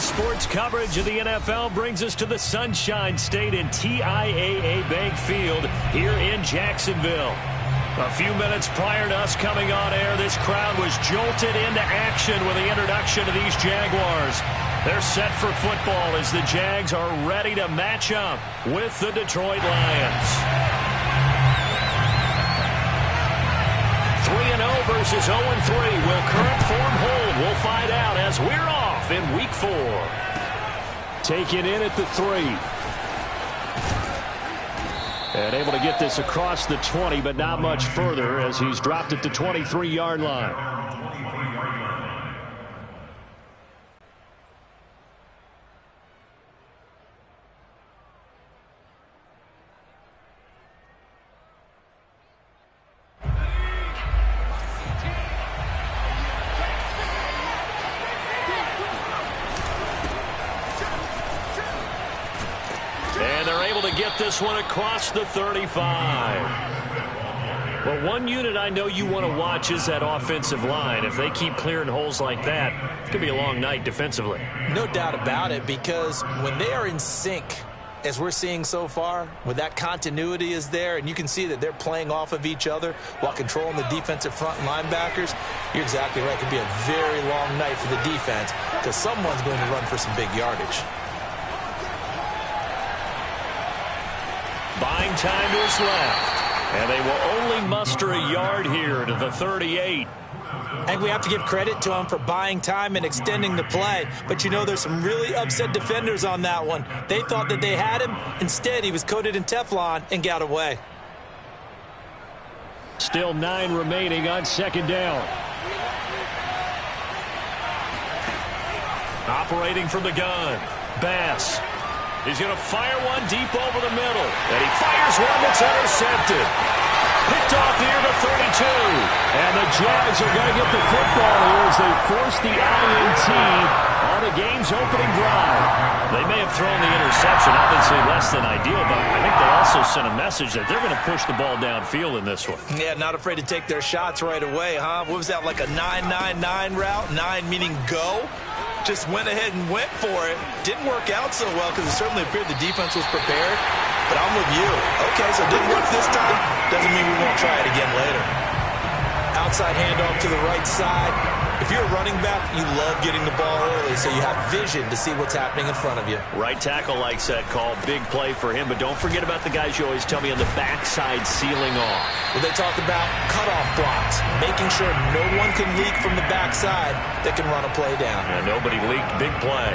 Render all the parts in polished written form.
sports coverage of the NFL brings us to the Sunshine State and TIAA Bank Field here in Jacksonville. A few minutes prior to us coming on air, this crowd was jolted into action with the introduction of these Jaguars. They're set for football as the Jags are ready to match up with the Detroit Lions. 3-0 versus 0-3. Will current form hold? We'll find out as we're off in Week 4. Taken in at the 3. And able to get this across the 20, but not much further as he's dropped at the 23-yard line. Get this one across the 35. Well, one unit I know you want to watch is that offensive line. If they keep clearing holes like that, it's going to be a long night defensively. No doubt about it, because when they are in sync, as we're seeing so far, when that continuity is there, and you can see that they're playing off of each other while controlling the defensive front linebackers, you're exactly right. It could be a very long night for the defense because someone's going to run for some big yardage. Buying time to his left. And they will only muster a yard here to the 38. And we have to give credit to him for buying time and extending the play. But, you know, there's some really upset defenders on that one. They thought that they had him. Instead, he was coated in Teflon and got away. Still 9 remaining on second down. Operating from the gun. Bass. He's going to fire one deep over the middle. And he fires one that's intercepted. Picked off here to 32. And the Jags are going to get the football here as they force the INT on the game's opening drive. They may have thrown the interception, obviously less than ideal, but I think they also sent a message that they're going to push the ball downfield in this one. Yeah, not afraid to take their shots right away, huh? What was that, like a 9-9-9 route? 9 meaning go? Just went ahead and went for it. Didn't work out so well because it certainly appeared the defense was prepared. But I'm with you. Okay, so it didn't work this time. Doesn't mean we won't try it again later. Outside handoff to the right side. If you're a running back, you love getting the ball early so you have vision to see what's happening in front of you. Right tackle likes that call. Big play for him. But don't forget about the guys you always tell me on the backside sealing off. Well, they talked about cutoff blocks, making sure no one can leak from the backside that can run a play down. And nobody leaked. Big play.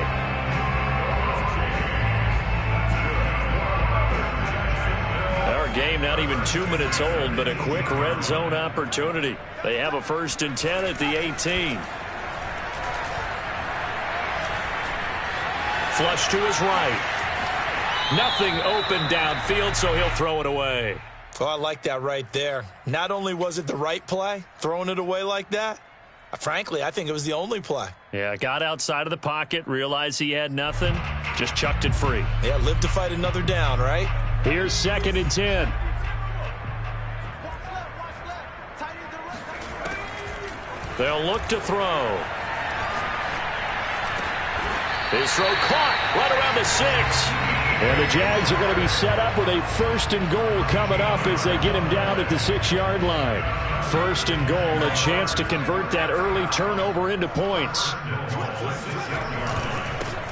Our game not even 2 minutes old, but a quick red zone opportunity. They have a 1st and 10 at the 18. Flush to his right. Nothing open downfield, so he'll throw it away. Oh, I like that right there. Not only was it the right play, throwing it away like that, frankly, I think it was the only play. Yeah, got outside of the pocket, realized he had nothing, just chucked it free. Yeah, live to fight another down, right? Here's 2nd and 10. They'll look to throw. His throw caught right around the 6. And the Jags are going to be set up with a 1st and goal coming up as they get him down at the 6-yard line. 1st and goal, a chance to convert that early turnover into points.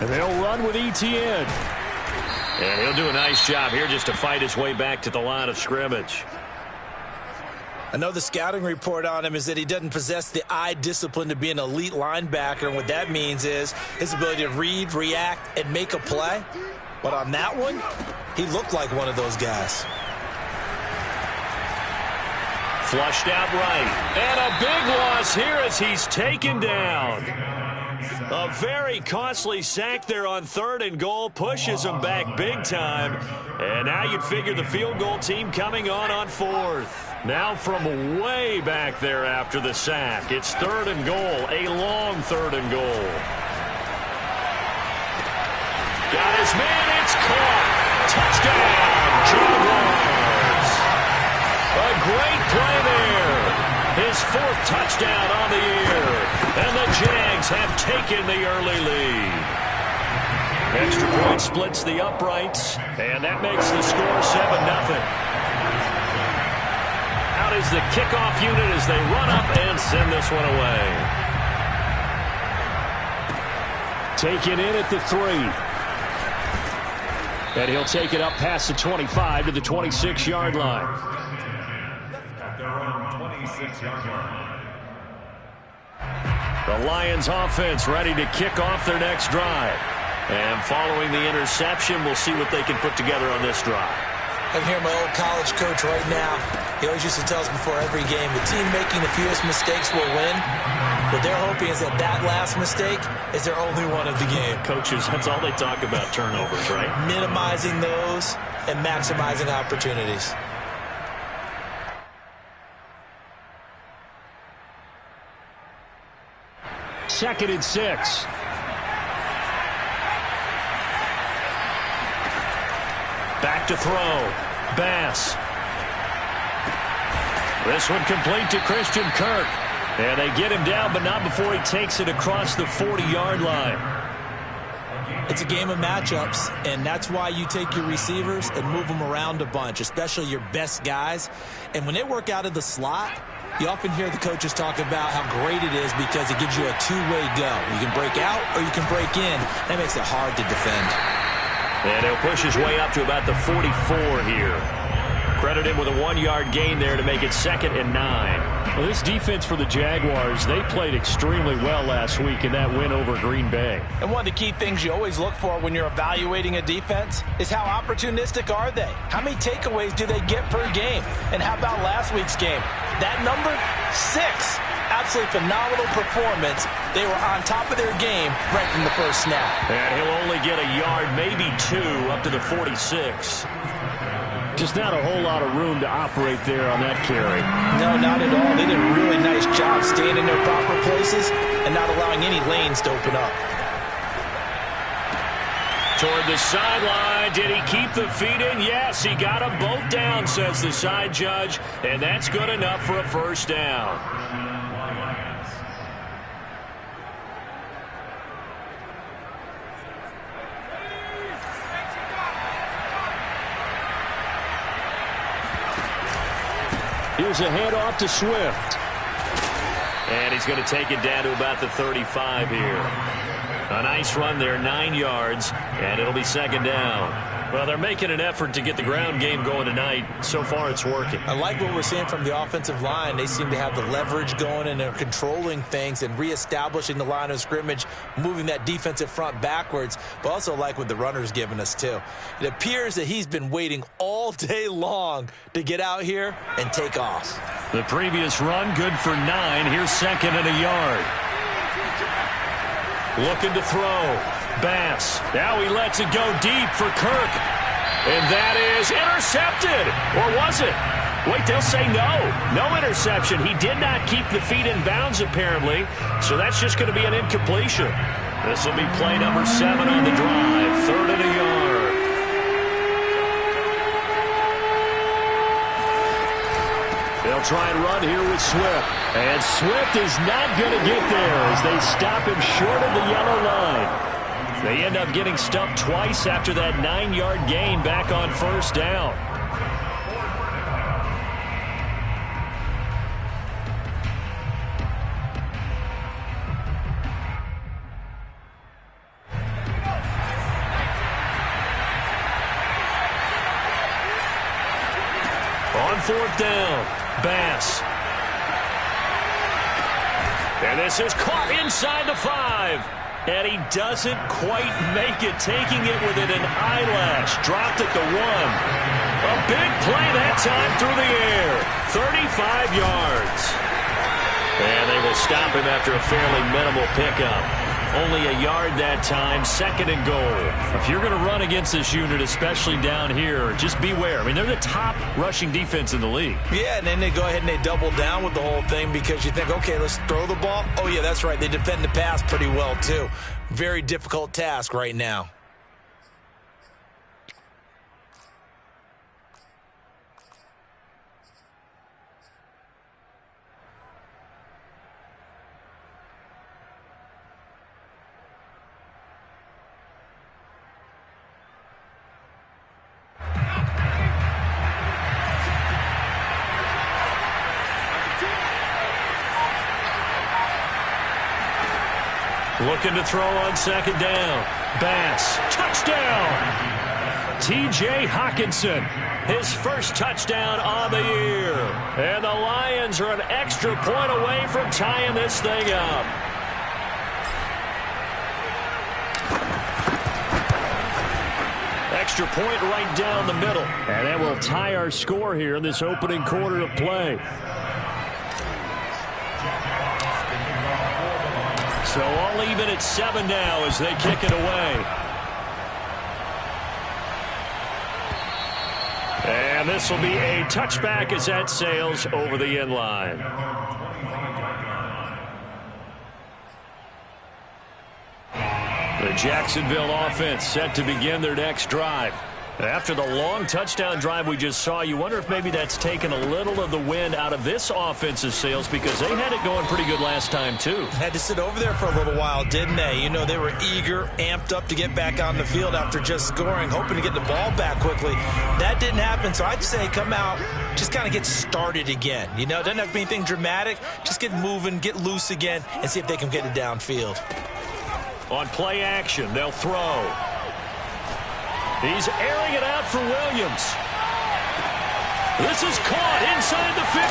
And they'll run with ETN. And he'll do a nice job here just to fight his way back to the line of scrimmage. I know the scouting report on him is that he doesn't possess the eye discipline to be an elite linebacker. And what that means is his ability to read, react, and make a play. But on that one, he looked like one of those guys. Flushed out right. And a big loss here as he's taken down. A very costly sack there on 3rd and goal. Pushes him back big time. And now you'd figure the field goal team coming on 4th. Now from way back there after the sack. It's 3rd and goal. A long 3rd and goal. Got his man. It's caught. Touchdown, Jaguars. A great play there. His 4th touchdown on the year. And the Jags have taken the early lead. Extra point splits the uprights, and that makes the score 7-0. Out is the kickoff unit as they run up and send this one away. Taken in at the 3. And he'll take it up past the 25 to the 26-yard line. At their own 26-yard line. The Lions offense ready to kick off their next drive. And following the interception, we'll see what they can put together on this drive. I can hear my old college coach right now. He always used to tell us before every game, the team making the fewest mistakes will win. What they're hoping is that that last mistake is their only one of the game. Coaches, that's all they talk about, turnovers, right? Minimizing those and maximizing opportunities. Second and 6. Back to throw. Bass. This one complete to Christian Kirk. And they get him down, but not before he takes it across the 40-yard line. It's a game of matchups, and that's why you take your receivers and move them around a bunch, especially your best guys. And when they work out of the slot, you often hear the coaches talk about how great it is because it gives you a two-way go. You can break out or you can break in. That makes it hard to defend. And he'll push his way up to about the 44 here. Credit him with a 1-yard gain there to make it 2nd and 9. Well, this defense for the Jaguars, they played extremely well last week in that win over Green Bay. And one of the key things you always look for when you're evaluating a defense is how opportunistic are they? How many takeaways do they get per game? And how about last week's game? That number, 6. Absolutely phenomenal performance. They were on top of their game right from the first snap. And he'll only get a yard, maybe 2, up to the 46. Just not a whole lot of room to operate there on that carry. No, not at all. They did a really nice job staying in their proper places and not allowing any lanes to open up. Toward the sideline. Did he keep the feet in? Yes, he got them both down, says the side judge. And that's good enough for a first down. Here's a handoff to Swift. And he's going to take it down to about the 35 here. A nice run there, 9 yards, and it'll be 2nd down. Well, they're making an effort to get the ground game going tonight. So far, it's working. I like what we're seeing from the offensive line. They seem to have the leverage going, and they're controlling things and reestablishing the line of scrimmage, moving that defensive front backwards, but also like what the runner's giving us, too. It appears that he's been waiting all day long to get out here and take off. The previous run, good for 9. Here's 2nd and a yard. Looking to throw. Bass. Now he lets it go deep for Kirk. And that is intercepted. Or was it? Wait, they'll say no. No interception. He did not keep the feet in bounds, apparently. So that's just going to be an incompletion. This will be play number 7 on the drive. 3rd and a yard. They'll try and run here with Swift. And Swift is not going to get there as they stop him short of the yellow line. They end up getting stuffed twice after that 9-yard gain back on first down. On 4th down, Bass. And this is caught inside the 5. And he doesn't quite make it, taking it within an eyelash. Dropped at the 1. A big play that time through the air. 35 yards. And they will stop him after a fairly minimal pickup. Only a yard that time, 2nd and goal. If you're going to run against this unit, especially down here, just beware. I mean, they're the top rushing defense in the league. Yeah, and then they go ahead and they double down with the whole thing because you think, okay, let's throw the ball. Oh, yeah, that's right. They defend the pass pretty well, too. Very difficult task right now. Looking to throw on second down. Bass, touchdown! T.J. Hockenson, his first touchdown on the year. And the Lions are an extra point away from tying this thing up. Extra point right down the middle. And that will tie our score here in this opening quarter of play. So all even at 7 now as they kick it away. And this will be a touchback as that sails over the end line. The Jacksonville offense set to begin their next drive. After the long touchdown drive we just saw, you wonder if maybe that's taken a little of the wind out of this offense's sails because they had it going pretty good last time too. Had to sit over there for a little while, didn't they? You know, they were eager, amped up to get back on the field after just scoring, hoping to get the ball back quickly. That didn't happen, so I'd say come out, just kind of get started again. You know, it doesn't have to be anything dramatic. Just get moving, get loose again, and see if they can get it downfield. On play action, they'll throw. He's airing it out for Williams. This is caught inside the 15.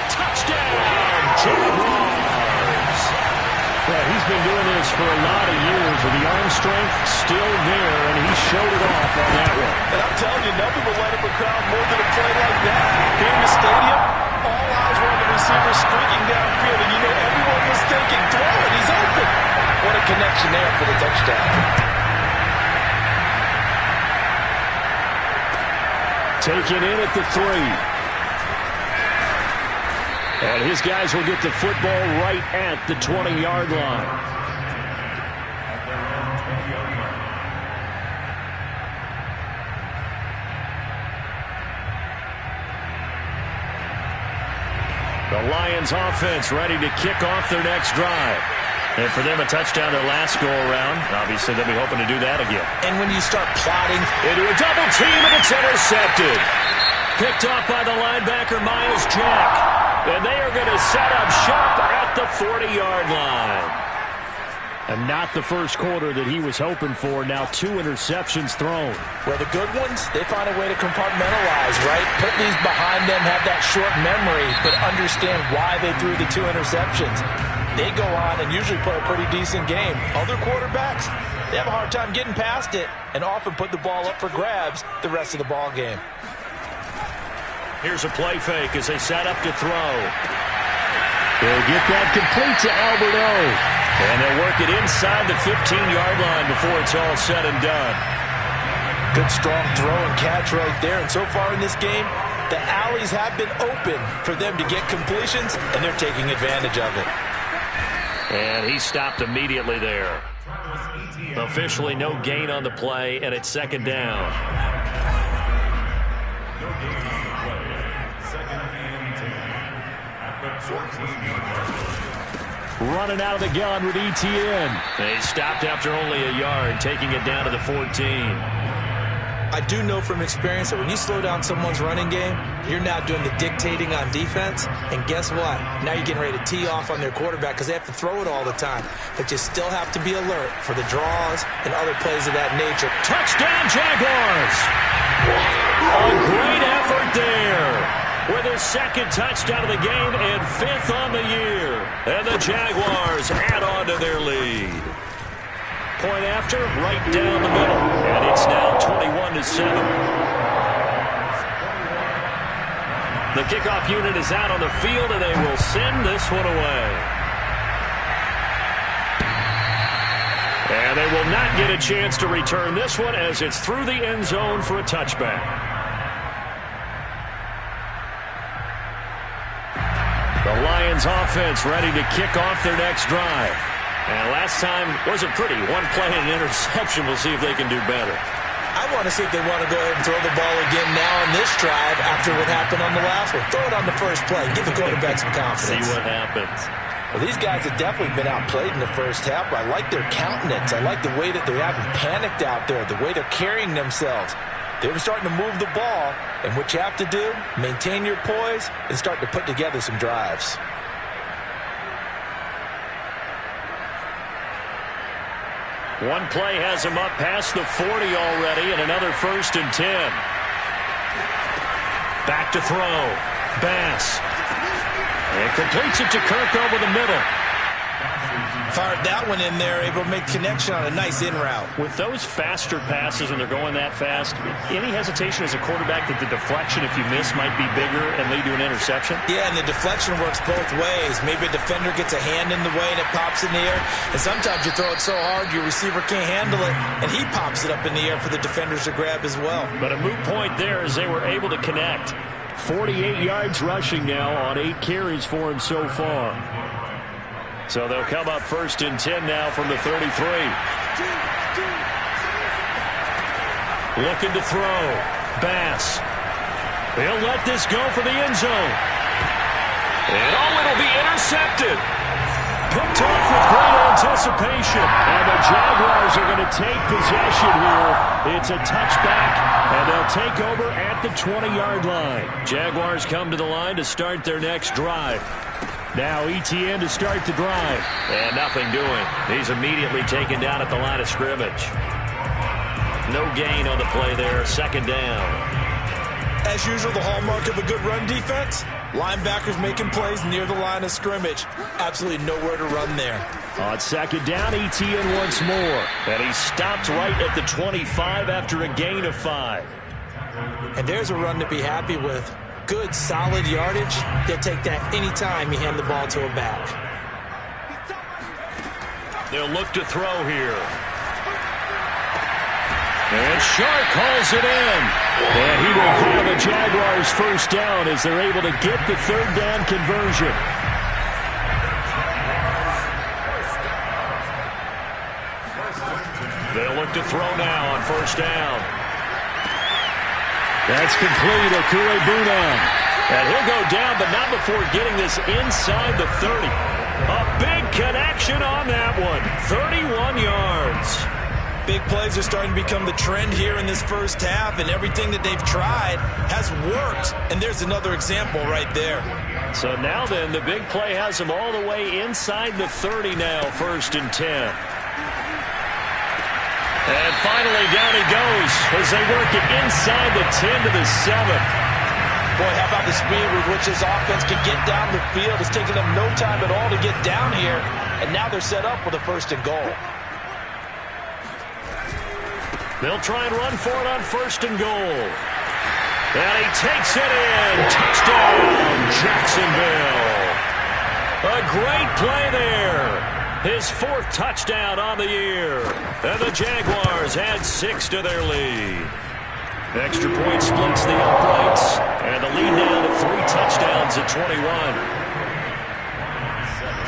Touchdown, Jaguars. Well, he's been doing this for a lot of years, with the arm strength still there, and he showed it off on that one. And I'm telling you, nothing will light up a crowd more than a play like that. Here in the stadium, all eyes were on the receiver streaking downfield, and you know everyone was thinking, throw it, he's open. What a connection there for the touchdown. Taken in at the 3. And his guys will get the football right at the 20-yard line. The Lions offense ready to kick off their next drive. And for them, a touchdown their last go-around. Obviously, they'll be hoping to do that again. And when you start plotting into a double team, and it's intercepted. Picked off by the linebacker, Miles Jack. And they are going to set up shop at the 40-yard line. And not the first quarter that he was hoping for. Now 2 interceptions thrown. Well, the good ones, they find a way to compartmentalize, right? Put these behind them, have that short memory, but understand why they threw the 2 interceptions. They go on and usually play a pretty decent game. Other quarterbacks, they have a hard time getting past it and often put the ball up for grabs the rest of the ball game. Here's a play fake as they set up to throw. They'll get that complete to Alberto. And they'll work it inside the 15-yard line before it's all said and done. Good strong throw and catch right there. And so far in this game, the alleys have been open for them to get completions, and they're taking advantage of it. And he stopped immediately there. Officially no gain on the play, and it's second down. No gain on the play. Second and 10. At the 14-yard line. Running out of the gun with ETN. They stopped after only a yard, taking it down to the 14. I do know from experience that when you slow down someone's running game, you're now doing the dictating on defense. And guess what? Now you're getting ready to tee off on their quarterback because they have to throw it all the time. But you still have to be alert for the draws and other plays of that nature. Touchdown, Jaguars! A great effort there with his second touchdown of the game and 5th on the year. And the Jaguars add on to their lead. Point after, right down the middle. And it's now 21-7. The kickoff unit is out on the field, and they will send this one away. And they will not get a chance to return this one as it's through the end zone for a touchback. The Lions offense ready to kick off their next drive. And last time wasn't pretty. One play and an interception. We'll see if they can do better. I want to see if they want to go ahead and throw the ball again now on this drive after what happened on the last one. Throw it on the first play. Give the quarterback some confidence. See what happens. Well, these guys have definitely been outplayed in the first half. I like their countenance. I like the way that they haven't panicked out there, the way they're carrying themselves. They're starting to move the ball, and what you have to do, maintain your poise and start to put together some drives. One play has him up past the 40 already, and another 1st and 10. Back to throw. Bass. And completes it to Kirk over the middle. Fired that one in there, able to make connection on a nice in route. With those faster passes, and they're going that fast, any hesitation as a quarterback that the deflection, if you miss, might be bigger and lead to an interception? Yeah, and the deflection works both ways. Maybe a defender gets a hand in the way and it pops in the air. And sometimes you throw it so hard your receiver can't handle it, and he pops it up in the air for the defenders to grab as well. But a moot point there as they were able to connect. 48 yards rushing now on 8 carries for him so far. So they'll come up 1st and 10 now from the 33. Looking to throw. Bass. He'll let this go for the end zone. And it'll be intercepted. Picked off with great anticipation. And the Jaguars are going to take possession here. It's a touchback, and they'll take over at the 20-yard line. Jaguars come to the line to start their next drive. Now ETN to start the drive. And nothing doing. He's immediately taken down at the line of scrimmage. No gain on the play there. 2nd down. As usual, the hallmark of a good run defense, linebackers making plays near the line of scrimmage. Absolutely nowhere to run there. On 2nd down, ETN once more. And he stopped right at the 25 after a gain of 5. And there's a run to be happy with. Good, solid yardage. He'll take that anytime you hand the ball to a back. They'll look to throw here. And Shark calls it in. And he will have a Jaguars 1st down as they're able to get the 3rd down conversion. They'll look to throw now on 1st down. That's complete. Okure-Buna. And he'll go down, but not before getting this inside the 30. A big connection on that one. 31 yards. Big plays are starting to become the trend here in this first half, and everything that they've tried has worked. And there's another example right there. So now then, the big play has them all the way inside the 30 now, 1st and 10. And finally, down he goes as they work it inside the 10 to the 7. Boy, how about the speed with which this offense can get down the field? It's taken them no time at all to get down here, and now they're set up with a 1st and goal. They'll try and run for it on 1st and goal. And he takes it in. Touchdown, Jacksonville. A great play there. His 4th touchdown on the year. And the Jaguars add 6 to their lead. Extra point splits the uprights. And the lead now to 3 touchdowns at 21.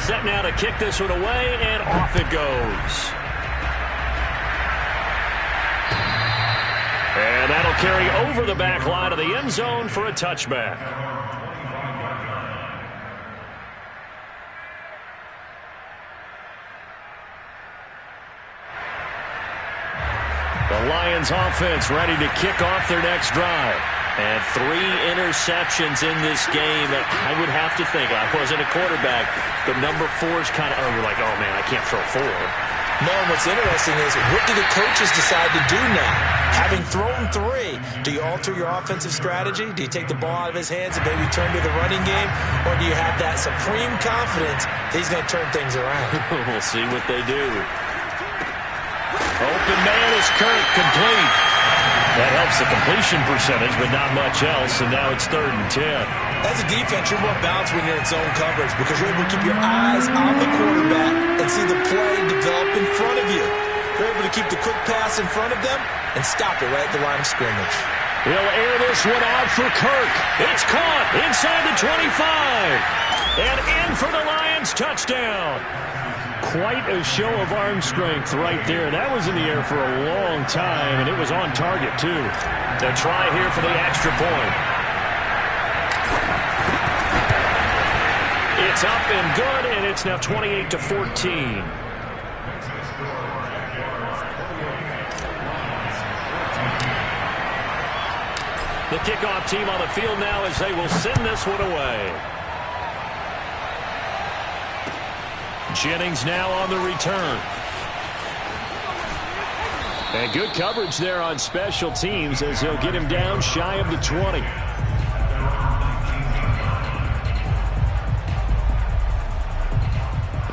Set now to kick this one away, and off it goes. And that'll carry over the back line of the end zone for a touchback. The Lions offense ready to kick off their next drive. And 3 interceptions in this game. I would have to think, I wasn't a quarterback, the number 4 is kind of, you're like, oh man, I can't throw 4. No, and what's interesting is, what do the coaches decide to do now? Having thrown 3, do you alter your offensive strategy? Do you take the ball out of his hands and maybe turn to the running game? Or do you have that supreme confidence that he's going to turn things around? We'll see what they do. Open man is Kirk, complete. That helps the completion percentage, but not much else, and now it's 3rd and 10. As a defense, you're more balanced when you're in zone coverage because you're able to keep your eyes on the quarterback and see the play develop in front of you. You're able to keep the quick pass in front of them and stop it right at the line of scrimmage. He'll air this one out for Kirk. It's caught inside the 25. And in for the Lions touchdown. Quite a show of arm strength right there. That was in the air for a long time, and it was on target, too. They'll try here for the extra point. It's up and good, and it's now 28-14. The kickoff team on the field now as they will send this one away. Jennings now on the return. And good coverage there on special teams as he'll get him down shy of the 20.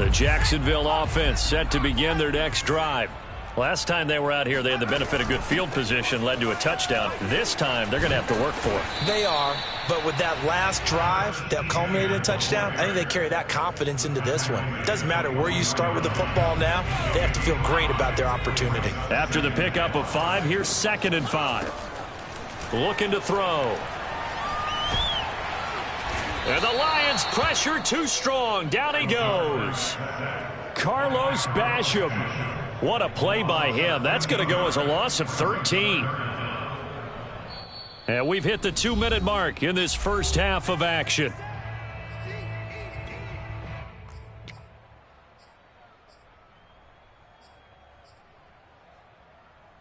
The Jacksonville offense set to begin their next drive. Last time they were out here, they had the benefit of good field position, led to a touchdown. This time, they're going to have to work for it. They are, but with that last drive that culminated in a touchdown, I think they carry that confidence into this one. It doesn't matter where you start with the football now. They have to feel great about their opportunity. After the pickup of 5, here's 2nd and 5. Looking to throw. And the Lions pressure too strong. Down he goes. Carlos Basham. What a play by him. That's going to go as a loss of 13. And we've hit the 2-minute mark in this first half of action.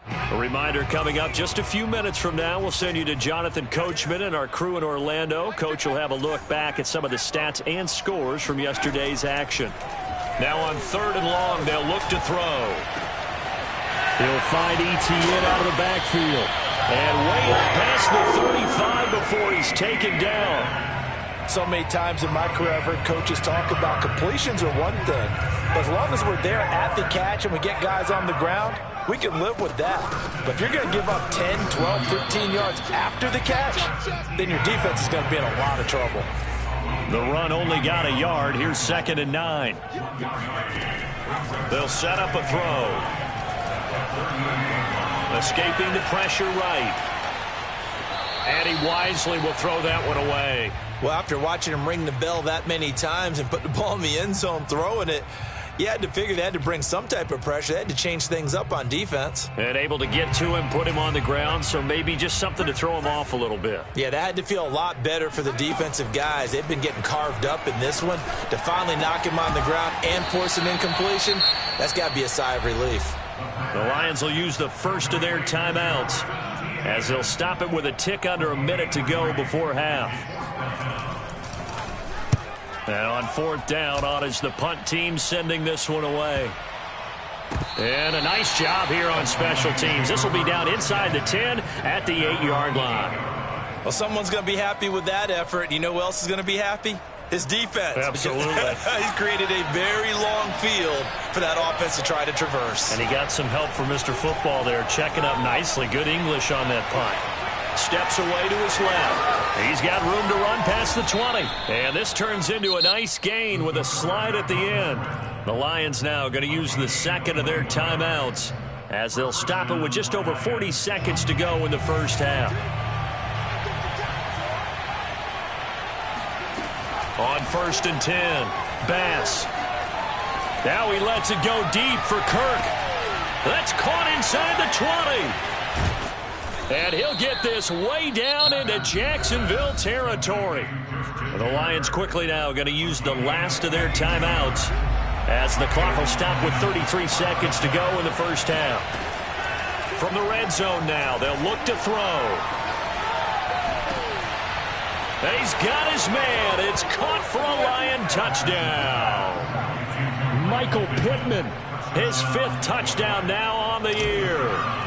A reminder coming up just a few minutes from now, we'll send you to Jonathan Coachman and our crew in Orlando. Coach will have a look back at some of the stats and scores from yesterday's action. Now on 3rd and long, they'll look to throw. He'll find Etienne out of the backfield. And way up past the 35 before he's taken down. So many times in my career, I've heard coaches talk about completions are one thing. But as long as we're there at the catch and we get guys on the ground, we can live with that. But if you're going to give up 10, 12, 15 yards after the catch, then your defense is going to be in a lot of trouble. The run only got a yard. Here's 2nd and 9. They'll set up a throw. Escaping the pressure right. And he wisely will throw that one away. Well, after watching him ring the bell that many times and put the ball in the end zone throwing it, you had to figure they had to bring some type of pressure. They had to change things up on defense. And able to get to him, put him on the ground, so maybe just something to throw him off a little bit. Yeah, that had to feel a lot better for the defensive guys. They've been getting carved up in this one. To finally knock him on the ground and force an incompletion, that's got to be a sigh of relief. The Lions will use the first of their timeouts as they'll stop it with a tick under a minute to go before half. And on 4th down, on is the punt team sending this one away. And a nice job here on special teams. This will be down inside the 10 at the 8-yard line. Well, someone's going to be happy with that effort. You know who else is going to be happy? His defense. Absolutely. He's created a very long field for that offense to try to traverse. And he got some help from Mr. Football there, checking up nicely. Good English on that punt. Steps away to his left. He's got room to run past the 20. And this turns into a nice gain with a slide at the end. The Lions now going to use the 2nd of their timeouts as they'll stop it with just over 40 seconds to go in the first half. On 1st and 10, Bass. Now he lets it go deep for Kirk. That's caught inside the 20. And he'll get this way down into Jacksonville territory. The Lions quickly now going to use the last of their timeouts as the clock will stop with 33 seconds to go in the first half. From the red zone now, they'll look to throw. And he's got his man. It's caught for a Lion touchdown. Michael Pittman, his 5th touchdown now on the year.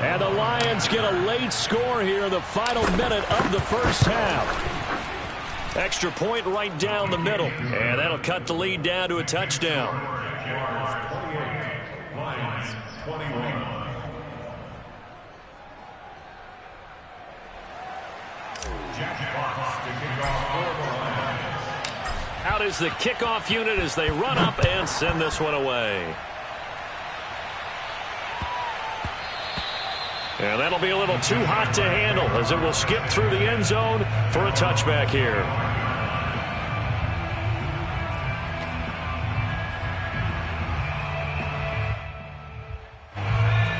And the Lions get a late score here in the final minute of the first half. Extra point right down the middle. And that'll cut the lead down to a touchdown. Jaguars 28, Lions 21. Out is the kickoff unit as they run up and send this one away. And that'll be a little too hot to handle as it will skip through the end zone for a touchback here.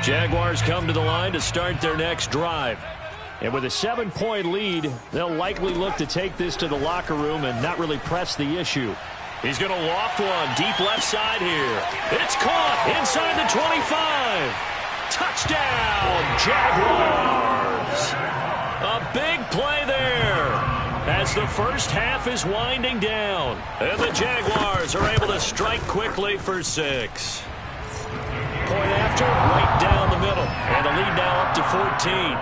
Jaguars come to the line to start their next drive. And with a 7-point lead, they'll likely look to take this to the locker room and not really press the issue. He's going to loft one deep left side here. It's caught inside the 25. Touchdown, Jaguars. A big play there as the first half is winding down. And the Jaguars are able to strike quickly for 6. Point after, right down the middle. And the lead now up to 14.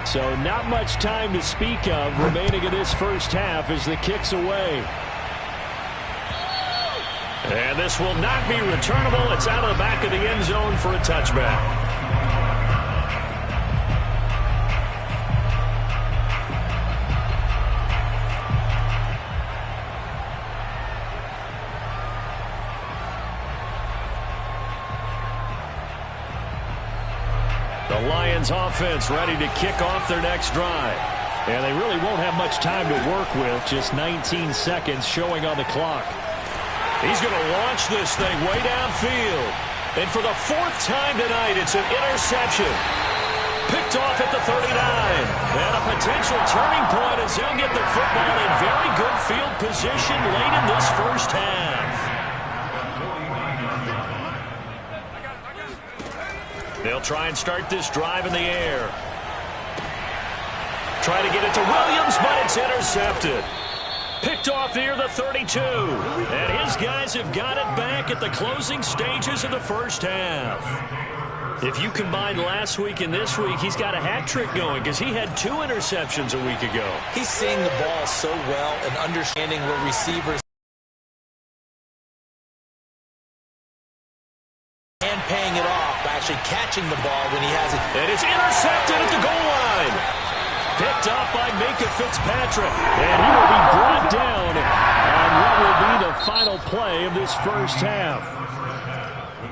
So not much time to speak of remaining in this first half as the kick's away. And this will not be returnable. It's out of the back of the end zone for a touchback. The Lions offense ready to kick off their next drive. And they really won't have much time to work with. Just 19 seconds showing on the clock. He's going to launch this thing way downfield. And for the fourth time tonight, it's an interception. Picked off at the 39. And a potential turning point as he'll get the football in very good field position late in this first half. They'll try and start this drive in the air. Try to get it to Williams, but it's intercepted. Picked off near the 32. And his guys have got it back at the closing stages of the first half. If you combine last week and this week, he's got a hat trick going because he had 2 interceptions a week ago. He's seeing the ball so well and understanding where receivers and paying it off by actually catching the ball when he has it. And it's intercepted at the goal line. Picked up by Minka Fitzpatrick. And he will be brought down on what will be the final play of this first half.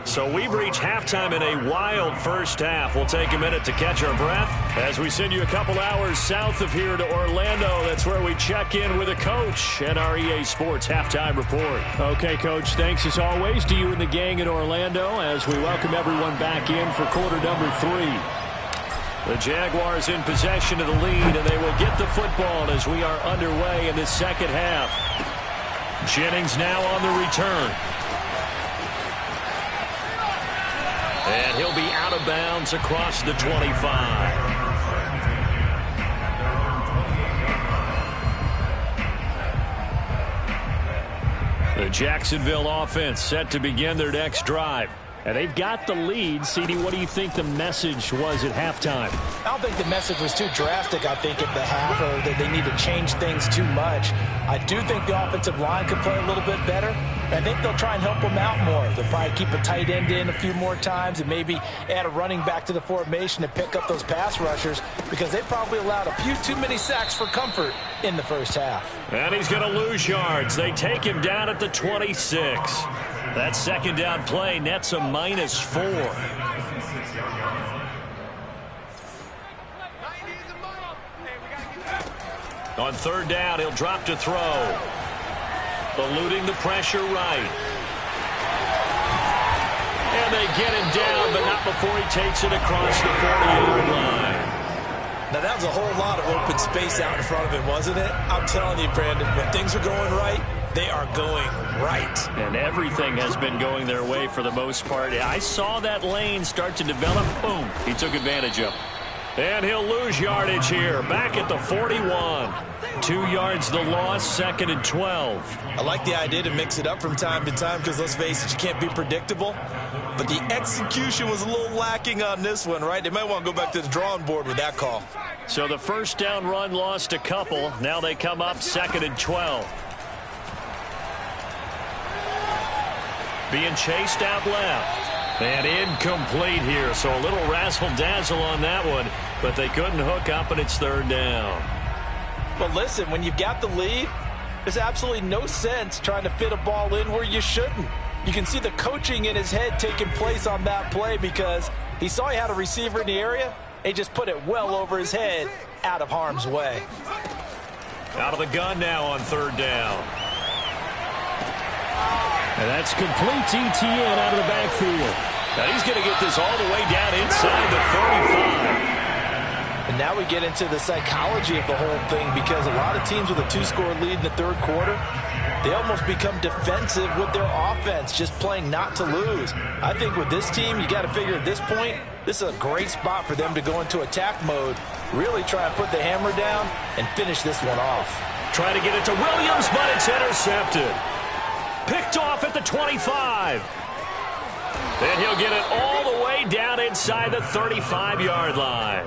So we've reached halftime in a wild first half. We'll take a minute to catch our breath as we send you a couple hours south of here to Orlando. That's where we check in with a coach and our EA Sports halftime report. Okay, Coach, thanks as always to you and the gang in Orlando as we welcome everyone back in for quarter number 3. The Jaguars in possession of the lead, and they will get the football as we are underway in this second half. Jennings now on the return. And he'll be out of bounds across the 25. The Jacksonville offense set to begin their next drive. And they've got the lead. CD, what do you think the message was at halftime? I don't think the message was too drastic, I think, at the half, or that they need to change things too much. I do think the offensive line could play a little bit better. I think they'll try and help them out more. They'll probably keep a tight end in a few more times and maybe add a running back to the formation to pick up those pass rushers because they probably allowed a few too many sacks for comfort in the first half. And he's going to lose yards. They take him down at the 26. That second down play nets a -4. On third down, he'll drop to throw. Eluding the pressure right. And they get him down, but not before he takes it across the 40-yard line. Now, that was a whole lot of open space out in front of him, wasn't it? I'm telling you, Brandon, when things are going right, they are going right. And everything has been going their way for the most part. I saw that lane start to develop. Boom. He took advantage of it. And he'll lose yardage here. Back at the 41. 2 yards the loss, 2nd and 12. I like the idea to mix it up from time to time because, let's face it, you can't be predictable. But the execution was a little lacking on this one, right? They might want to go back to the drawing board with that call. So the first down run lost a couple. Now they come up 2nd and 12. Being chased out left. And incomplete here. So a little razzle-dazzle on that one. But they couldn't hook up, and it's 3rd down. But listen, when you've got the lead, there's absolutely no sense trying to fit a ball in where you shouldn't. You can see the coaching in his head taking place on that play because he saw he had a receiver in the area. And he just put it well over his head out of harm's way. Out of the gun now on 3rd down. And that's complete to Etienne out of the backfield. Now he's going to get this all the way down inside the 35. And now we get into the psychology of the whole thing because a lot of teams with a 2-score lead in the 3rd quarter, they almost become defensive with their offense, just playing not to lose. I think with this team, you got to figure at this point, this is a great spot for them to go into attack mode, really try and put the hammer down and finish this one off. Try to get it to Williams, but it's intercepted. Picked off at the 25. And he'll get it all the way down inside the 35-yard line.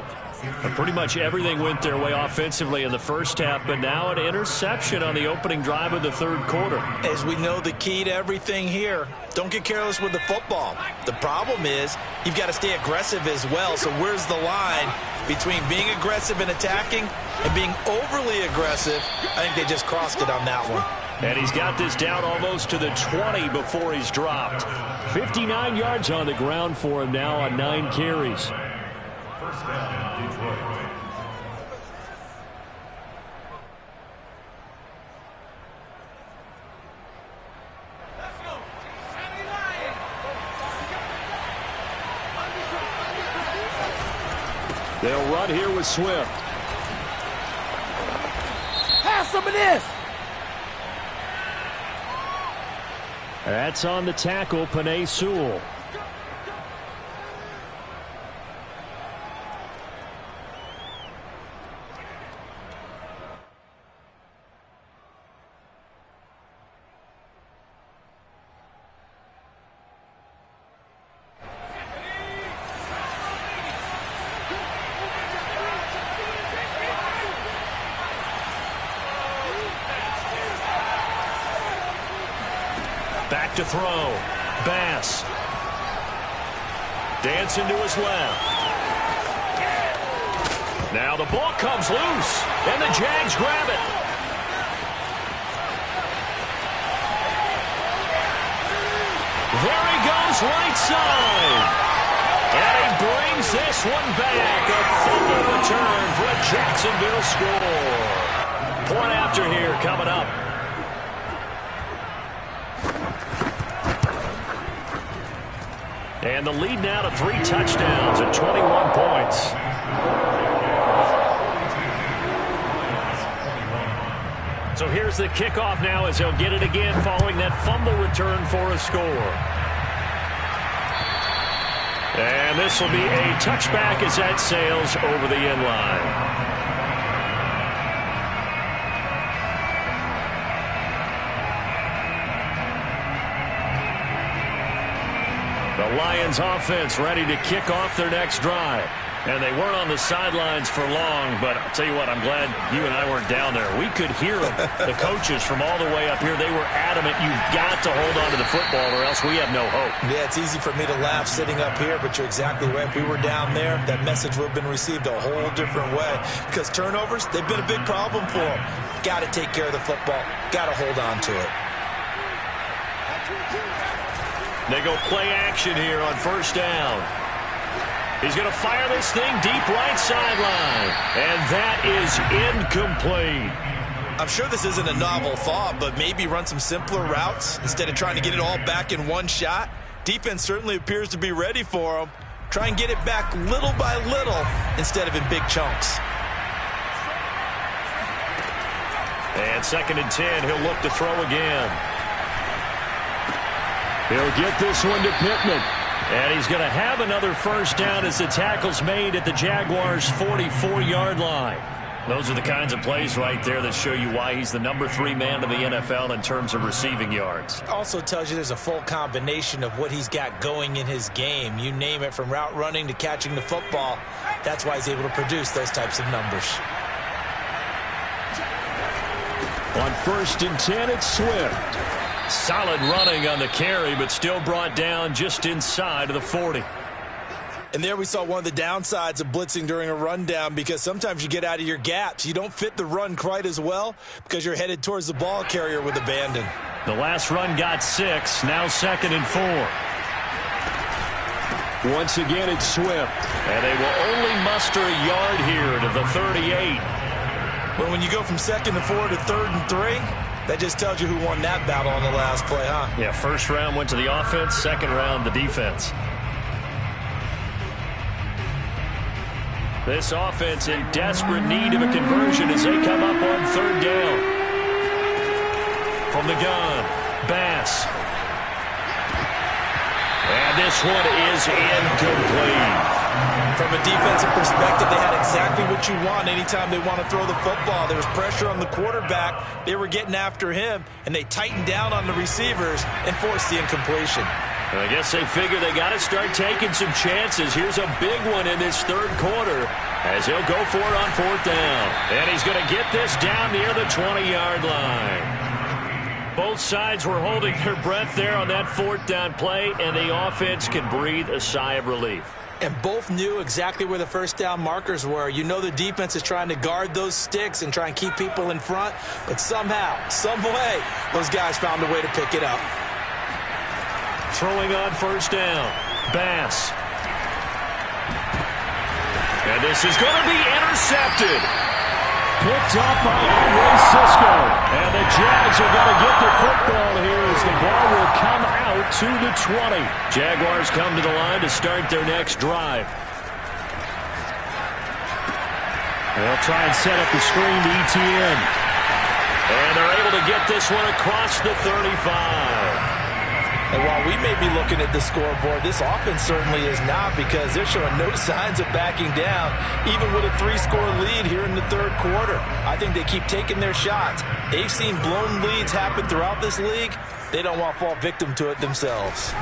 And pretty much everything went their way offensively in the first half, but now an interception on the opening drive of the third quarter. As we know, the key to everything here, don't get careless with the football. The problem is you've got to stay aggressive as well. So where's the line between being aggressive and attacking and being overly aggressive? I think they just crossed it on that one. And he's got this down almost to the 20 before he's dropped. 59 yards on the ground for him now on 9 carries. First down, Detroit. They'll run here with Swift. Pass some of this. That's on the tackle, Penei Sewell. Back to throw. Bass. Dancing to his left. Now the ball comes loose, and the Jags grab it. There he goes, right side. And he brings this one back. A fumble return for a Jacksonville score. Point after here coming up. And the lead now to 3 touchdowns at 21 points. So here's the kickoff now as he'll get it again following that fumble return for a score. And this will be a touchback as that sails over the end line. The Lions offense ready to kick off their next drive. And they weren't on the sidelines for long, but I'll tell you what, I'm glad you and I weren't down there. We could hear them, the coaches from all the way up here. They were adamant, you've got to hold on to the football or else we have no hope. Yeah, it's easy for me to laugh sitting up here, but you're exactly right. If we were down there, that message would have been received a whole different way. Because turnovers, they've been a big problem for them. Got to take care of the football. Got to hold on to it. They go play action here on first down. He's going to fire this thing deep right sideline. And that is incomplete. I'm sure this isn't a novel thought, but maybe run some simpler routes instead of trying to get it all back in one shot. Defense certainly appears to be ready for him. Try and get it back little by little instead of in big chunks. And 2nd and 10, he'll look to throw again. He'll get this one to Pittman. And he's going to have another first down as the tackle's made at the Jaguars' 44-yard line. Those are the kinds of plays right there that show you why he's the number 3 man in the NFL in terms of receiving yards. Also tells you there's a full combination of what he's got going in his game. You name it, from route running to catching the football. That's why he's able to produce those types of numbers. On 1st and 10, it's Swift. Solid running on the carry, but still brought down just inside of the 40. And there we saw one of the downsides of blitzing during a rundown, because sometimes you get out of your gaps. You don't fit the run quite as well because you're headed towards the ball carrier with abandon. The last run got 6, now 2nd and 4. Once again, it's Swift. And they will only muster a yard here to the 38. Well, when you go from 2nd and 4 to 3rd and 3, that just tells you who won that battle on the last play, huh? Yeah, first round went to the offense, second round the defense. This offense in desperate need of a conversion as they come up on 3rd down. From the gun, Bass. And this one is incomplete. From a defensive perspective, they had exactly what you want anytime they want to throw the football. There was pressure on the quarterback. They were getting after him, and they tightened down on the receivers and forced the incompletion. I guess they figure they got to start taking some chances. Here's a big one in this third quarter as he'll go for it on fourth down. And he's going to get this down near the 20-yard line. Both sides were holding their breath there on that fourth down play, and the offense can breathe a sigh of relief. And both knew exactly where the first down markers were. You know the defense is trying to guard those sticks and try and keep people in front, but somehow, some way, those guys found a way to pick it up. Throwing on first down, Bass. And this is going to be intercepted. Picked up by Andre Cisco. And the Jags are going to get the football here as the ball will come out to the 20. Jaguars come to the line to start their next drive. They'll try and set up the screen to ETN. And they're able to get this one across the 35. And while we may be looking at the scoreboard, this offense certainly is not, because they're showing no signs of backing down, even with a 3-score lead here in the third quarter. I think they keep taking their shots. They've seen blown leads happen throughout this league. They don't want to fall victim to it themselves.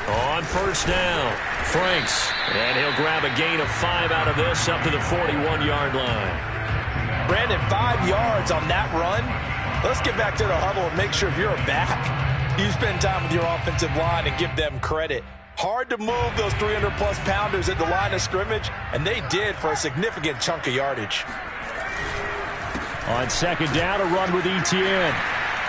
On first down, Franks. And he'll grab a gain of 5 out of this up to the 41-yard line. Brandon, 5 yards on that run. Let's get back to the huddle and make sure if you're a back, you spend time with your offensive line and give them credit. Hard to move those 300-plus pounders at the line of scrimmage, and they did for a significant chunk of yardage. On second down, a run with ETN.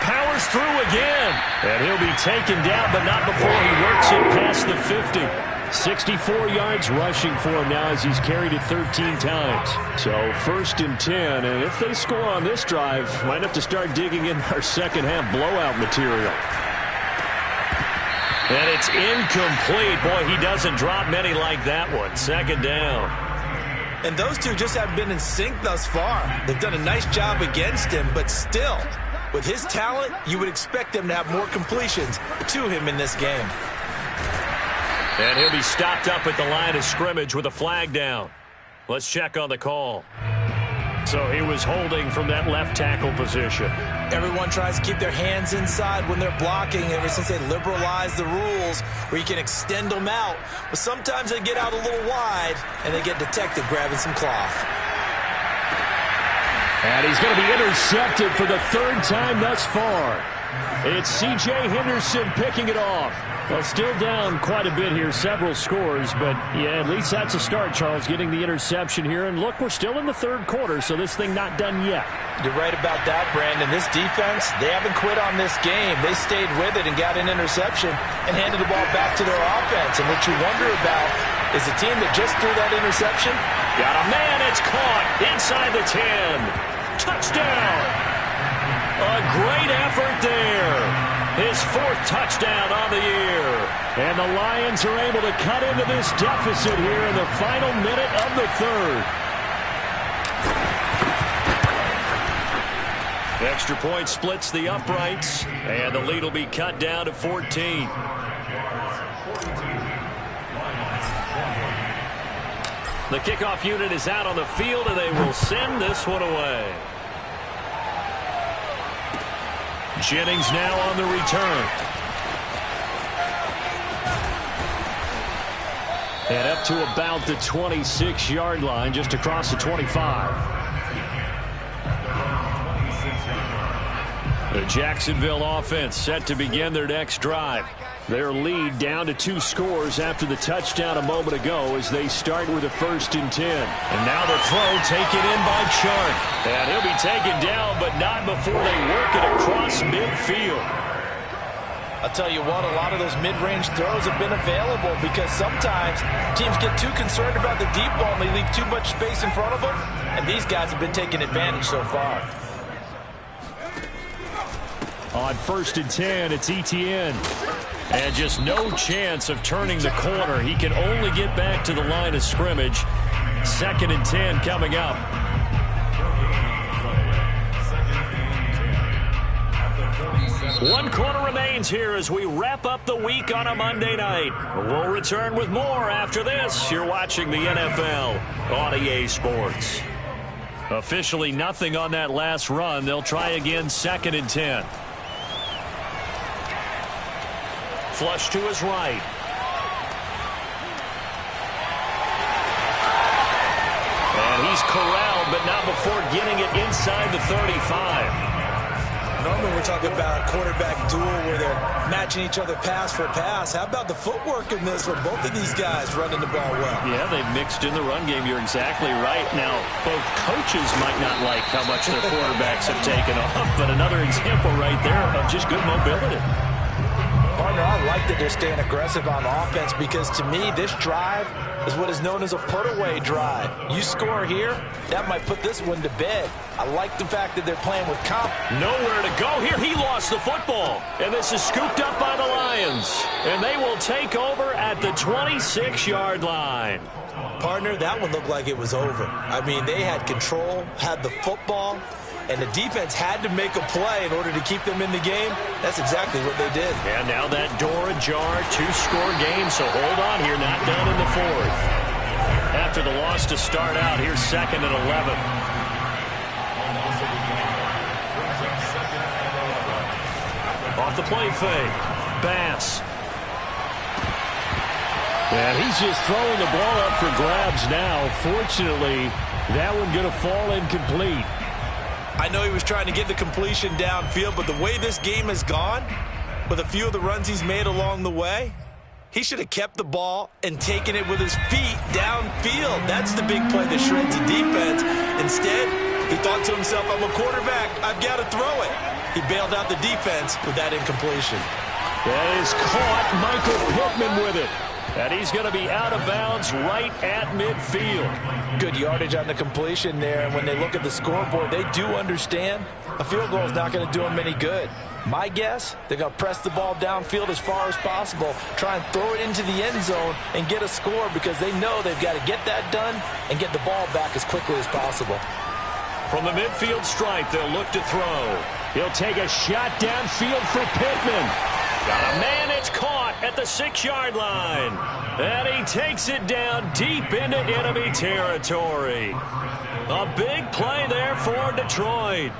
Powers through again. And he'll be taken down, but not before he works it past the 50. 64 yards rushing for him now as he's carried it 13 times. So 1st and 10, and if they score on this drive, might have to start digging in our second half blowout material. And it's incomplete. Boy, he doesn't drop many like that one. Second down. And those two just haven't been in sync thus far. They've done a nice job against him, but still, with his talent, you would expect them to have more completions to him in this game. And he'll be stopped up at the line of scrimmage with a flag down. Let's check on the call. So he was holding from that left tackle position. Everyone tries to keep their hands inside when they're blocking ever since they liberalized the rules where you can extend them out. But sometimes they get out a little wide and they get detected grabbing some cloth. And he's going to be intercepted for the 3rd time thus far. It's C.J. Henderson picking it off. Well, still down quite a bit here, several scores, but yeah, at least that's a start, Charles, getting the interception here. And look, we're still in the third quarter, so this thing not done yet. You're right about that, Brandon. This defense, they haven't quit on this game. They stayed with it and got an interception and handed the ball back to their offense. And what you wonder about is the team that just threw that interception. Got a man, it's caught inside the 10. Touchdown! A great effort there. His 4th touchdown on the year. And the Lions are able to cut into this deficit here in the final minute of the 3rd. Extra point splits the uprights, and the lead will be cut down to 14. The kickoff unit is out on the field, and they will send this one away. Jennings now on the return. And up to about the 26-yard line, just across the 25. The Jacksonville offense set to begin their next drive. Their lead down to 2 scores after the touchdown a moment ago as they start with a 1st and 10. And now the throw taken in by Chark. And he'll be taken down, but not before they work it across midfield. I'll tell you what, a lot of those mid-range throws have been available because sometimes teams get too concerned about the deep ball and they leave too much space in front of them. And these guys have been taking advantage so far. On 1st and 10, it's ETN. And just no chance of turning the corner. He can only get back to the line of scrimmage. 2nd and 10 coming up. One quarter remains here as we wrap up the week on a Monday night. We'll return with more after this. You're watching the NFL on EA Sports. Officially nothing on that last run. They'll try again, 2nd and 10. Flush to his right. And he's corralled, but not before getting it inside the 35. Normally we're talking about a quarterback duel where they're matching each other pass for pass. How about the footwork in this for both of these guys running the ball well? Yeah, they've mixed in the run game. You're exactly right. Now, both coaches might not like how much their quarterbacks have taken off, but another example right there of just good mobility. Partner, I like that they're staying aggressive on offense because to me, this drive is what is known as a put-away drive. You score here, that might put this one to bed. I like the fact that they're playing with confidence. Nowhere to go here. He lost the football. And this is scooped up by the Lions. And they will take over at the 26-yard line. Partner, that one looked like it was over. I mean, they had control, had the football, and the defense had to make a play in order to keep them in the game. That's exactly what they did. And now that door ajar, 2-score game, so hold on here, not done in the 4th. After the loss to start out, here's 2nd and 11. Off the play fake, Bass. And he's just throwing the ball up for grabs now. Fortunately, that one going to fall incomplete. I know he was trying to get the completion downfield, but the way this game has gone, with a few of the runs he's made along the way, he should have kept the ball and taken it with his feet downfield. That's the big play that shreds the defense. Instead, he thought to himself, I'm a quarterback. I've got to throw it. He bailed out the defense with that incompletion. That is caught. Michael Pittman with it. And he's going to be out of bounds right at midfield. Good yardage on the completion there. And when they look at the scoreboard, they do understand a field goal is not going to do them any good. My guess, they're going to press the ball downfield as far as possible, try and throw it into the end zone and get a score because they know they've got to get that done and get the ball back as quickly as possible. From the midfield stripe, they'll look to throw. He'll take a shot downfield for Pittman. Got a man, it's caught at the 6-yard line. And he takes it down deep into enemy territory. A big play there for Detroit.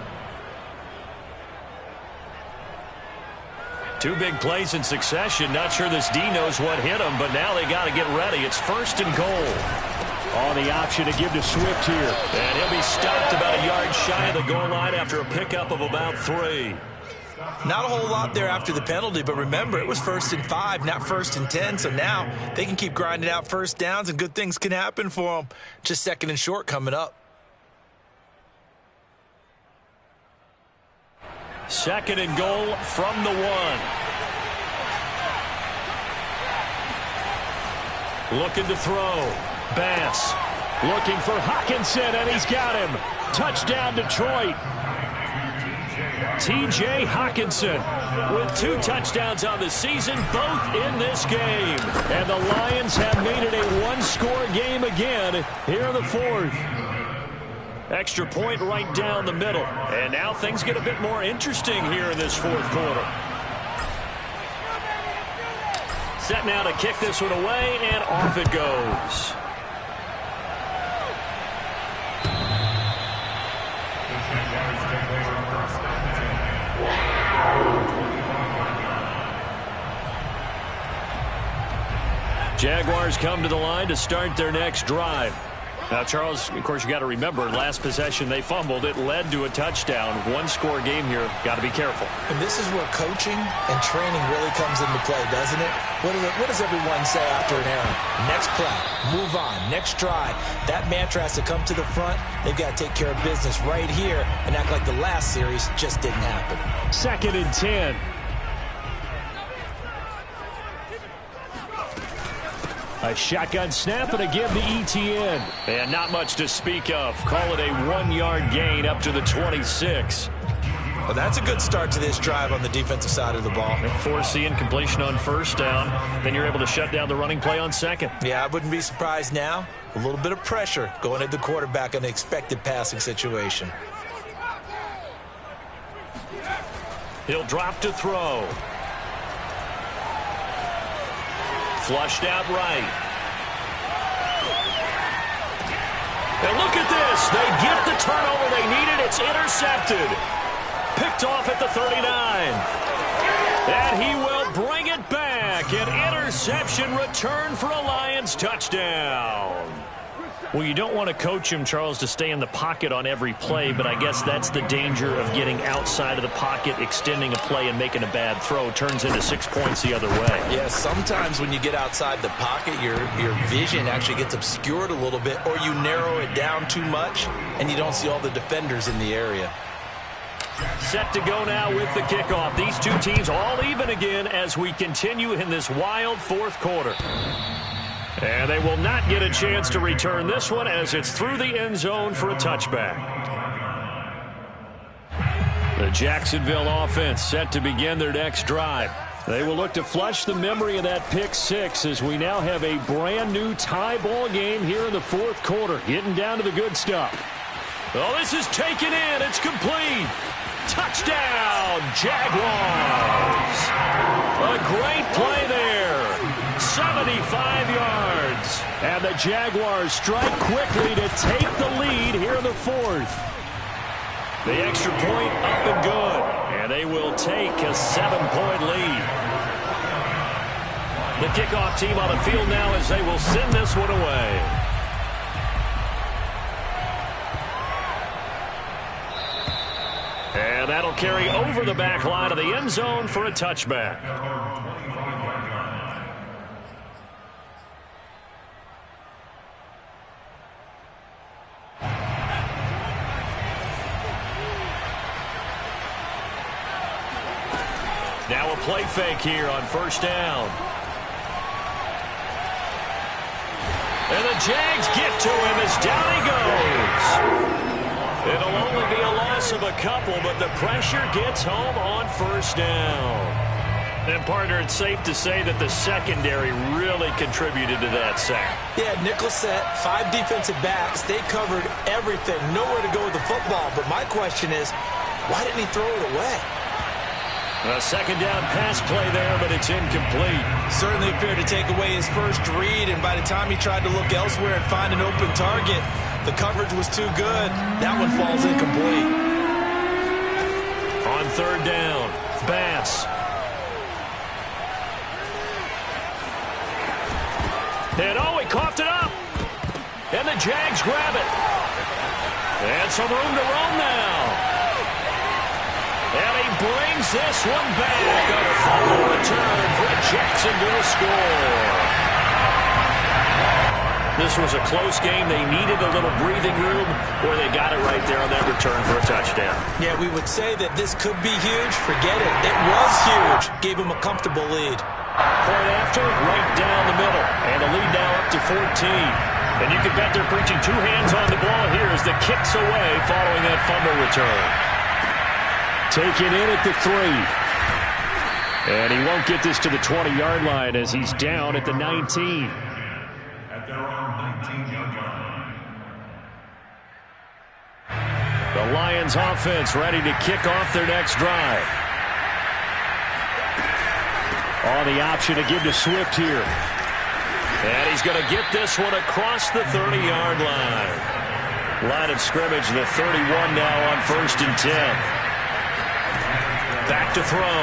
2 big plays in succession. Not sure this D knows what hit him, but now they got to get ready. It's 1st and goal. On the option to give to Swift here. And he'll be stopped about a yard shy of the goal line after a pickup of about 3. Not a whole lot there after the penalty, but remember, it was 1st and 5, not 1st and 10, so now they can keep grinding out first downs and good things can happen for them. Just 2nd and short coming up. 2nd and goal from the 1. Looking to throw. Bass looking for Hockenson, and he's got him. Touchdown, Detroit. T.J. Hockenson with 2 touchdowns on the season, both in this game. And the Lions have made it a 1-score game again here in the 4th. Extra point right down the middle. And now things get a bit more interesting here in this 4th quarter. Set now to kick this one away, and off it goes. Jaguars come to the line to start their next drive. Now, Charles, of course, you got to remember, last possession they fumbled. It led to a touchdown. 1-score game here. Got to be careful. And this is where coaching and training really comes into play, doesn't it? What does everyone say after an error? Next play, move on, next drive. That mantra has to come to the front. They've got to take care of business right here and act like the last series just didn't happen. 2nd and 10. A shotgun snap and a give to ETN. And not much to speak of. Call it a 1-yard gain up to the 26. Well, that's a good start to this drive on the defensive side of the ball. Force the incompletion on 1st down. Then you're able to shut down the running play on 2nd. Yeah, I wouldn't be surprised now. A little bit of pressure going at the quarterback in an expected passing situation. He'll drop to throw. Flushed out right. And look at this. They get the turnover they needed. It's intercepted. Picked off at the 39. And he will bring it back. An interception return for a Lions touchdown. Well, you don't want to coach him, Charles, to stay in the pocket on every play, but I guess that's the danger of getting outside of the pocket, extending a play, and making a bad throw. Turns into 6 points the other way. Yeah, sometimes when you get outside the pocket, your vision actually gets obscured a little bit, or you narrow it down too much, and you don't see all the defenders in the area. Set to go now with the kickoff. These two teams all even again as we continue in this wild fourth quarter. And they will not get a chance to return this one as it's through the end zone for a touchback. The Jacksonville offense set to begin their next drive. They will look to flush the memory of that pick six as we now have a brand new tie ball game here in the fourth quarter. Getting down to the good stuff. Oh, this is taken in. It's complete. Touchdown, Jaguars. A great play there. 75 yards. And the Jaguars strike quickly to take the lead here in the fourth. The extra point up and good. And they will take a 7-point lead. The kickoff team on the field now as they will send this one away. And that'll carry over the back line of the end zone for a touchback. Now a play fake here on first down. And the Jags get to him as down he goes. It'll only be a loss of a couple, but the pressure gets home on first down. And, partner, it's safe to say that the secondary really contributed to that sack. Yeah, nickel set, 5 defensive backs. They covered everything. Nowhere to go with the football. But my question is, why didn't he throw it away? A second down pass play there, but it's incomplete. Certainly appeared to take away his first read, and by the time he tried to look elsewhere and find an open target, the coverage was too good. That one falls incomplete. On third down, Bass. And he coughed it up. And the Jags grab it. And some room to roam now. And he brings this one back. A fumble return for a Jacksonville score. This was a close game. They needed a little breathing room, or they got it right there on that return for a touchdown. Yeah, we would say that this could be huge. Forget it. It was huge. Gave him a comfortable lead. Point after, right down the middle. And the lead now up to 14. And you can bet they're preaching 2 hands on the ball here as the kick's away following that fumble return. Taken in at the 3. And he won't get this to the 20-yard line as he's down at the 19. At their own 19-yard line. The Lions offense ready to kick off their next drive. On the option to give to Swift here. And he's going to get this one across the 30-yard line. Line of scrimmage, the 31 now on 1st and 10. Back to throw.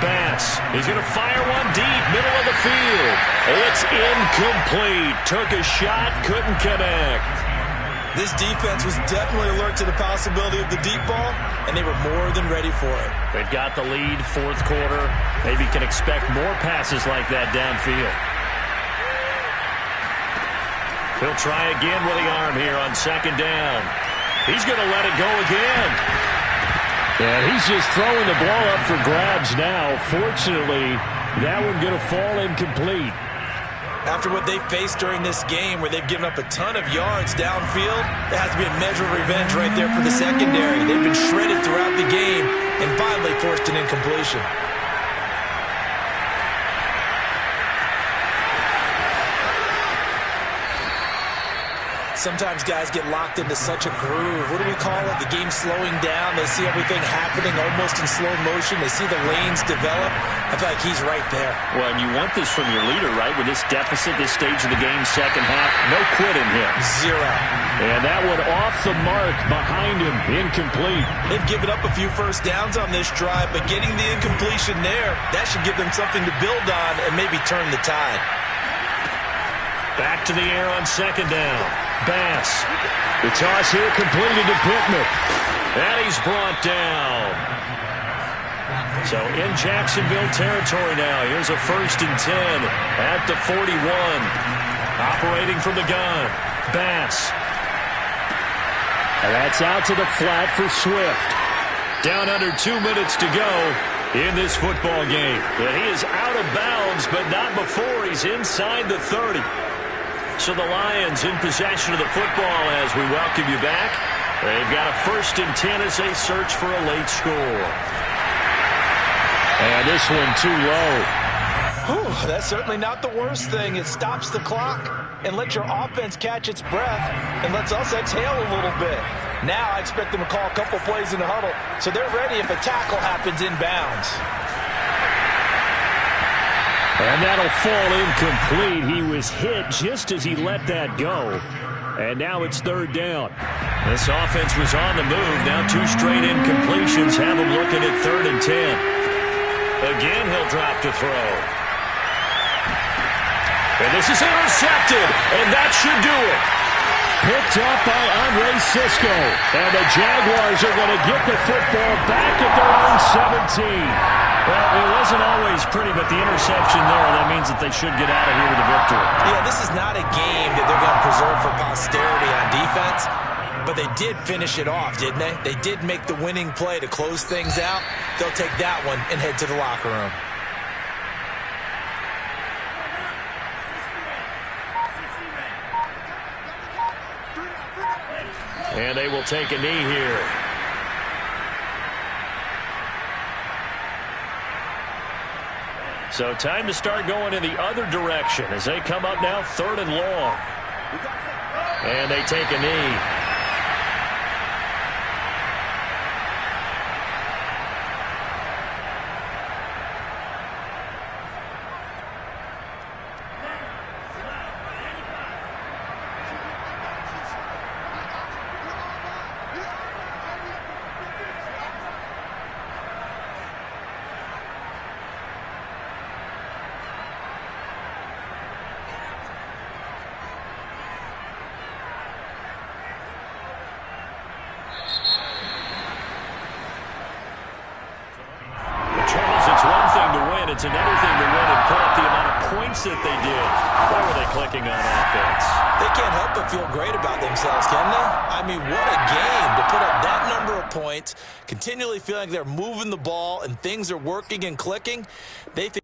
Bass. He's going to fire one deep, middle of the field. It's incomplete. Took a shot, couldn't connect. This defense was definitely alert to the possibility of the deep ball, and they were more than ready for it. They've got the lead, fourth quarter. Maybe can expect more passes like that downfield. He'll try again with the arm here on second down. He's going to let it go again. Yeah, he's just throwing the ball up for grabs now. Fortunately, that one going to fall incomplete. After what they faced during this game where they've given up a ton of yards downfield, there has to be a measure of revenge right there for the secondary. They've been shredded throughout the game and finally forced an incompletion. sometimes guys get locked into such a groove. What do we call it? The game slowing down. They see everything happening almost in slow motion. They see the lanes develop. I feel like he's right there. Well, and you want this from your leader, right? With this deficit, this stage of the game, second half, no quitting him. Zero. And that one off the mark behind him, incomplete. They've given up a few first downs on this drive, but getting the incompletion there, that should give them something to build on and maybe turn the tide. Back to the air on second down. Bass. The toss here completed to Pittman. And he's brought down. So in Jacksonville territory now. Here's a 1st and 10 at the 41. Operating from the gun. Bass. And that's out to the flat for Swift. Down under 2 minutes to go in this football game. And he is out of bounds, but not before he's inside the 30. So the Lions in possession of the football as we welcome you back. They've got a 1st and 10 as they search for a late score. And this one too low. Whew, that's certainly not the worst thing. It stops the clock and lets your offense catch its breath and lets us exhale a little bit. Now I expect them to call a couple plays in the huddle so they're ready if a tackle happens inbounds. And that'll fall incomplete. He was hit just as he let that go. And now it's 3rd down. This offense was on the move. Now 2 straight incompletions have him looking at 3rd and 10. Again, he'll drop to throw. And this is intercepted, and that should do it. Picked up by Andre Sisco. And the Jaguars are going to get the football back at their own 17. Well, it wasn't always pretty, but the interception there, that means that they should get out of here with a victory. Yeah, this is not a game that they're going to preserve for posterity on defense, but they did finish it off, didn't they? They did make the winning play to close things out. They'll take that one and head to the locker room. And they will take a knee here. So time to start going in the other direction as they come up now 3rd and long. And they take a knee. It's another thing to win and put up the amount of points that they did. Why were they clicking on offense? They can't help but feel great about themselves, can they? I mean, what a game to put up that number of points, continually feeling like they're moving the ball and things are working and clicking. They think